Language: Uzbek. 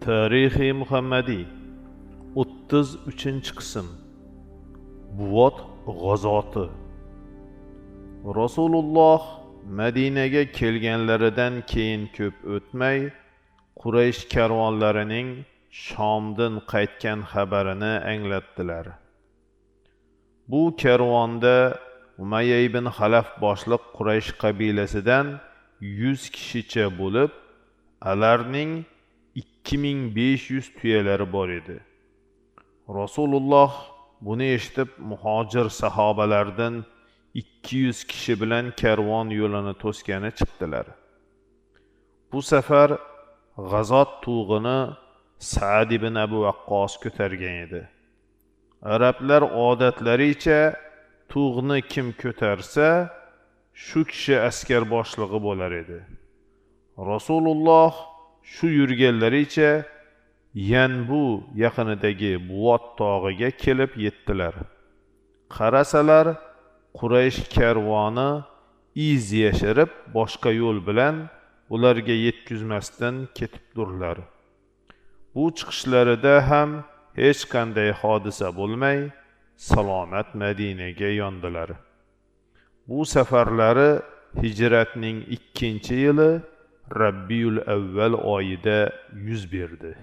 Tarixi Muhammadiy 33-qism Buvot g'azoti. Rasululloh Madinaga kelganlaridan keyin ko'p o'tmay Quraysh karvonlarining Shomdan qaytgan xabarini anglatdilar. Bu karvonda Umayya ibn Xalaf boshliq Quraysh qabilasidan 100 kishicha bo'lib, alarning 2500 tuyalari bor edi. Rasululloh buni eshitib muhojir sahobalardan 200 kishi bilan karvon yo'lini to'sgani chiqdilar. Bu safar G'azot tug'ini Sa'd ibn Abu Waqqos ko'targan edi. Arablar odatlaricha tug'ni kim ko'tarsa, shu kishi askar boshlig'i bo'lar edi. Rasululloh shu yurganlaricha Yanbu yaqinidagi Buvot tog'iga kelib yetdilar. Qarasalar, Quraysh karvoni iz yashirib boshqa yo'l bilan ularga yetkazmasdan ketibdirlar. Bu chiqishlarida ham hech qanday hodisa bo'lmay, salomat Madinaga yondilar. Bu safarlari hijratning 2-yili Rabbiyul Avval oyida yuz berdi.